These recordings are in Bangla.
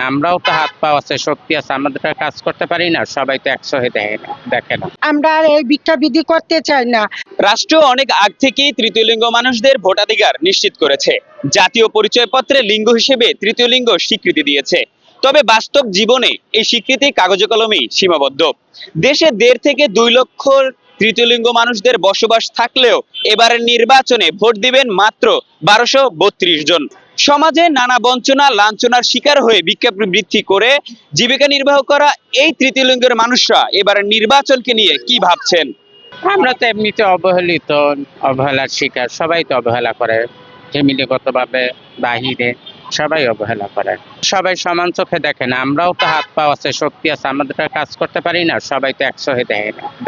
আমরাও তো হাত পা আছে, শক্তি আছে, আমাদের কাজ করতে পারি না? সবাই তো একশো হয়ে দেখে না। আমরা আর এই ভিক্ষাবৃত্তি করতে চাই না। রাষ্ট্র অনেক আগ থেকেই তৃতীয় লিঙ্গ মানুষদের ভোটাধিকার নিশ্চিত করেছে। জাতীয় পরিচয়পত্রে লিঙ্গ হিসেবে তৃতীয় লিঙ্গ স্বীকৃতি দিয়েছে। তবে বাস্তব জীবনে এই স্বীকৃতি কাগজে কলমেই সীমাবদ্ধ। দেশে 1.5 থেকে 2 লক্ষ তৃতীয় লিঙ্গ মানুষদের বসবাস থাকলেও এবারের নির্বাচনে ভোট দিবেন মাত্র 1232 জন। সমাজে নানা বঞ্চনা লাঞ্ছনার শিকার হয়ে ভিক্ষাবৃত্তি করে জীবিকা নির্বাহ করা এই তৃতীয় লিঙ্গের মানুষরা এবারের নির্বাচনকে নিয়ে কি ভাবছেন? আমরা তো এমনিতে অবহেলিত, অবহেলার শিকার। সবাই তো অবহেলা করে, ফ্যামিলিগত ভাবে বাহিরে সবাই অবহেলা করে। সবাই সমান চোখে দেখে না। আমরাও তো হাত পা আছে, শক্তি আছে, আমাদের কাজ করতে পারি না? সবাই তো একশো হয়ে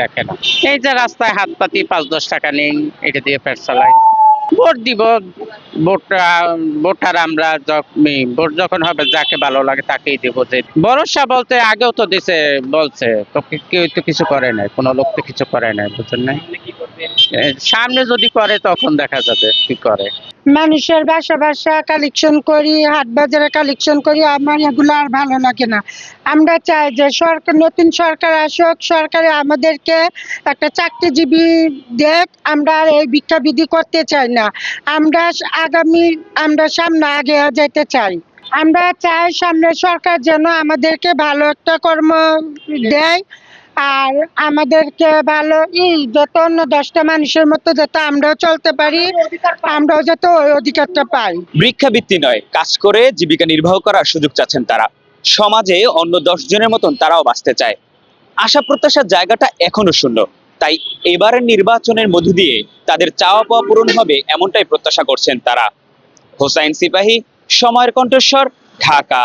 দেখে না। এই যে রাস্তায় হাত পাতি 5-10 টাকা নেই, এটা দিয়ে পেট চালাই। ভোট দিব, ভোটার আমরা ভোট যখন হবে যাকে ভালো লাগে তাকেই দেবো। যে ভরসা বলতে আগেও তো দিছে, বলছে তো, কেউ তো কিছু করে নাই, কোনো লোক তো কিছু করে নাই, বুঝছেন না? সামনে যদি করে তখন দেখা যাবে কি করে। মানুষের বাসা বাসা কালেকশন করি, হাট বাজারে কালেকশন করি, আমার এগুলো আর ভালো লাগে না। আমরা চাই যে সরকার, নতুন সরকার আসুক, সরকারে আমাদেরকে একটা চাকরিজীবী দেখ। আমরা আর এই ভিক্ষাবৃত্তি করতে চাই না। আমরা সামনে আগে যেতে চাই। আমরা চাই সামনে সরকার যেন আমাদেরকে ভালো একটা কর্ম দেয়, আর আমাদেরকে ভালো যত অন্য 10টা মানুষের মতো যাতে আমরাও চলতে পারি, আমরাও যাতে ওই অধিকারটা পাই। ভিক্ষাবৃত্তি নয়, কাজ করে জীবিকা নির্বাহ করার সুযোগ চাচ্ছেন তারা। সমাজে অন্য 10 জনের মতন তারাও বাঁচতে চায়। আশা প্রত্যাশার জায়গাটা এখনো শূন্য। তাই এবারের নির্বাচনের মধ্য দিয়ে তাদের চাওয়া পাওয়া পূরণ হবে এমনটাই প্রত্যাশা করছেন তারা। হোসাইন সিপাহী, সময়ের কণ্ঠস্বর, ঢাকা।